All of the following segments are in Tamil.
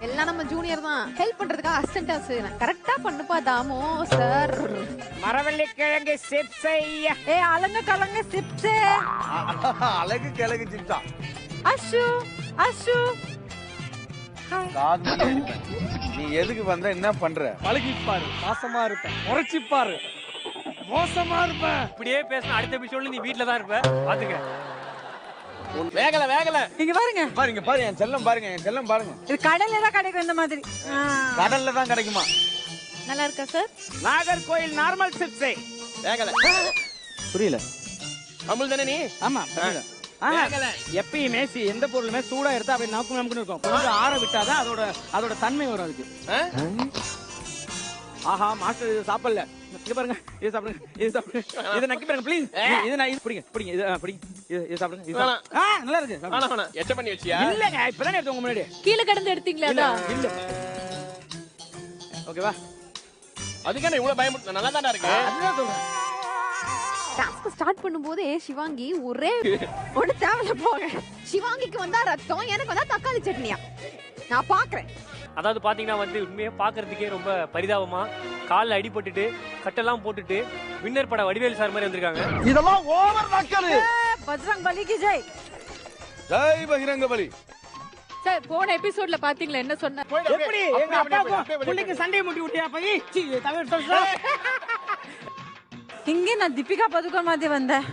எல்லாம் நம்ம ஜூனியர் தான். ஹெல்ப் பண்றதுக்காக அசிஸ்டன்ட்டா செய்றேன். கரெக்ட்டா பண்ணுப்பா தாமு சார். மரவள்ளி கிழங்கு சிப்ஸ். ஏய் அலங்க கலங்க சிப்ஸ். அலகு கிழங்கு சிப்ஸா? அஷு அஷு. நீ எதுக்கு வந்த, என்ன பண்ற? பழகிப்பாரு, பாசமா இருப்ப, முறைச்சிப்பாரு, மோசமா இருப்ப. இப்படியே பேசின அடுத்த எபிசோட்ல நீ வீட்ல தான் இருப்ப. பாத்துக்க. வேகல வேகல. இங்க பாருங்க. பாருங்க பாருங்க என் செல்லம் பாருங்க, என் செல்லம் பாருங்க. இது கடல்ல தான் கிடைக்கும் இந்த மாதிரி. கடல்ல தான் கிடைக்குமா? நல்லா இருக்கா சார்? Nagercoil normal chips. வேகல. புரியல. அமுல் தானே நீ? ஆமா புரியல. வேகல. எப்பயுமே எந்த பொருளுமே சூடா எடுத்தா அப்படியே நமக்கு நமக்குன்னு இருக்கும். கொஞ்சம் ஆற விட்டாதான் அதோட தன்மை வரும் அதுக்கு. ஆஹா மாஸ்டர் இது சாப்பிடல. இங்க பாருங்க, இது சாப்பிடுங்க, இது சாப்பிடுங்க, இத நக்கி பாருங்க ப்ளீஸ். இது நான் இது பிடிங்க பிடிங்க, இது பிடிங்க, இது சாப்பிடுங்க, இது நல்லா இருக்கு. வேணா எச்ச பண்ணி வச்சியா? இல்லங்க இப்பதான் எடுத்து உங்க முன்னாடி. கீழ கடந்து எடுத்தீங்களா? இல்ல. ஓகேவா? அதுக்கான இவ்வளவு பயமுறுத்த நல்லா தானே இருக்கு. அதுதான் சொல்றேன். டாஸ்க் ஸ்டார்ட் பண்ணும்போதே சிவாங்கி ஒரே ஒரு தேவல போங்க. சிவாங்கிக்கு வந்தா ரத்தம், எனக்கு வந்தா தக்காளி சட்னியா? நான் பாக்குறேன். அதாவது பாத்தீங்கன்னா வந்து உண்மையா பாக்குறதுக்கே ரொம்ப பரிதாபமா கால்ல அடிபட்டுட்டு கட்டெல்லாம் போட்டுட்டு வின்னர் பட வடிவேல் சார் மாதிரி வந்திருக்காங்க. இதெல்லாம் ஓவர் நக்கல். பஜ்ரங் பலிக்கு ஜெய். ஜெய் பகிரங்க பலி. சார் போன எபிசோட்ல பாத்தீங்களா என்ன சொன்ன? எப்படி எங்க அப்பாவுக்கு புள்ளைக்கு சண்டையை முட்டி விட்டியா பை? தமிழ் சொல்றா. இங்க நான் தீபிகா பதுகோன் மாதிரி வந்தேன்.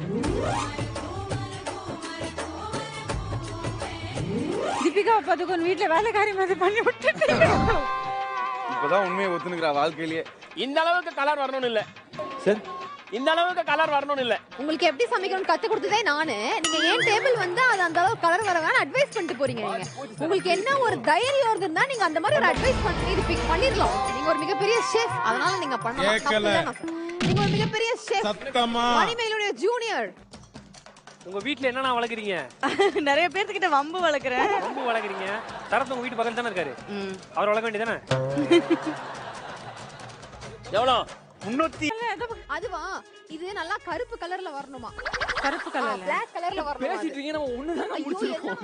தீபிகா பதுகோன் வீட்ல வேலைக்காரி மாதிரி பண்ணி விட்டுட்டு இப்பதான் உண்மையை ஒத்துனுக்குறா வாழ்க்கையிலேயே. இந்த அளவுக்கு கலர் வரணும்னு இல்ல சார். இந்த அளவுக்கு கலர் வரணும்னு இல்ல. உங்களுக்கு எப்படி சமைக்கணும்னு கத்து கொடுத்ததே நானு. நீங்க ஏன் டேபிள் வந்து அது அந்த அளவுக்கு கலர் வர வேணா அட்வைஸ் பண்ணிட்டு போறீங்க நீங்க. உங்களுக்கு என்ன ஒரு தைரியம் இருந்தா நீங்க அந்த மாதிரி ஒரு அட்வைஸ் பண்ணி இது பிக் பண்ணிரலாம். நீங்க ஒரு மிகப்பெரிய ஷெஃப், அதனால நீங்க பண்ணலாம். நீங்க ஒரு மிகப்பெரிய ஷெஃப். சத்தமா மணிமேகலையோட ஜூனியர். உங்க வீட்ல என்னன்னா வளர்க்குறீங்க? நிறைய பேர்கிட்ட வம்பு வளர்க்குறேன். வம்பு வளர்க்குறீங்க. சரத் உங்க வீட்டு பக்கத்துல தானே இருக்காரு. அவர் வளர்க்க வேண்டியதானே? எவ்வளவு? 300. அதுவா? இது நல்லா கருப்பு கலர்ல வரணுமா? கருப்பு கலர்ல Black கலர்ல வரணும். பேசிட்டு இருக்கீங்க, நம்ம ஒண்ணுதான் முடிச்சிருக்கோம்.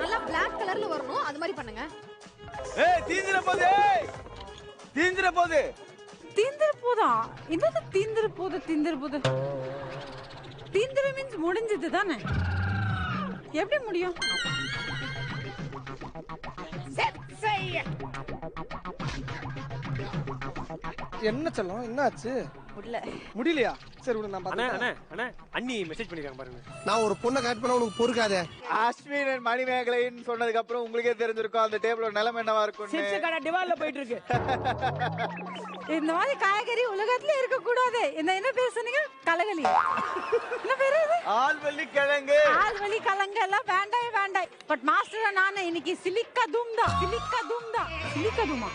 நல்லா Black கலர்ல வரணும். அது மாதிரி பண்ணுங்க. ஏய் தீந்திர போதே. தீந்திர போதே. தீந்திர போதா? என்னது தீந்திர போது? தீந்திர போது தீந்திர மீன்ஸ் முடிஞ்சது தானே? எப்படி முடியும்? என்ன சொல்லும்? என்னாச்சு? முடியலையா? சரி விடு, நான் அண்ணா பாத்துக்கிறேன். அண்ணா அண்ணா அண்ணி மெசேஜ் பண்ணிருக்காங்க பாருங்க. நான் ஒரு பொண்ணை கட் பண்ண உனக்கு பொறுக்காதே. அஸ்வின் மணிமேகலைன்னு சொன்னதுக்கு அப்புறம் உங்களுக்கே தெரிஞ்சிருக்கும் அந்த டேபிளோட நிலைமை என்னவா இருக்கும்னு. சிப்ஸ் கடை டிவால்ல போயிட்டு இருக்கு. இந்த மாதிரி காய்கறி உலகத்துல இருக்க கூடாது. என்ன பேர் சொன்னீங்க? கலகலி. என்ன பேரு இது? ஆல்வள்ளி கிழங்கு. ஆல்வலி கலங்க எல்லாம் வேண்டாம் வேண்டாம். பட் மாஸ்டர் நானே இன்னைக்கு சிலிக்கா தூம்தா. சிலிக்கா தூம்தா. சிலிக்கா தூமா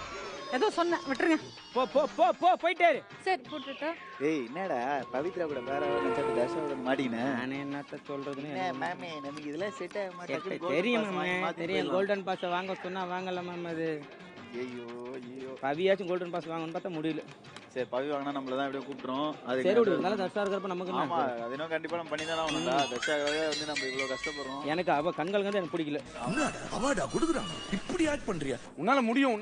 ஏதோ சொன்ன விட்டுருங்க. போ போ போ போ போயிட்டே இரு. சரி போட்டுட்டா. ஏய் என்னடா பவித்ரா கூட வேற ஒரு தசவட மாடினே. நானே என்னத்த சொல்றதுன்னு மேமே நமக்கு இதெல்லாம் செட் ஆக மாட்டேங்குது. தெரியும் மேம், தெரியும். கோல்டன் பாஸ் வாங்க சொன்னா வாங்கல மேம். அது ஐயோ ஐயோ பவியாச்சும் கோல்டன் பாஸ் வாங்கன்னு பார்த்தா முடியல. சரி பவி வாங்கினா நம்மள தான் அப்படியே கூப்பிடுறோம். அது சரி விடு, இருந்தாலும் தசா இருக்கிறப்ப நமக்கு என்ன? ஆமா அது இன்னும் கண்டிப்பா நம்ம பண்ணி தானே ஆகணும்டா. தசாவே வந்து நம்ம இவ்வளவு கஷ்டப்படுறோம். எனக்கு அவ கண்கள் வந்து எனக்கு பிடிக்கல. அவார்டா கொடுக்குறாங்க. இப்படி ஆக்ட் பண்றியா? உன்னால முடியும்.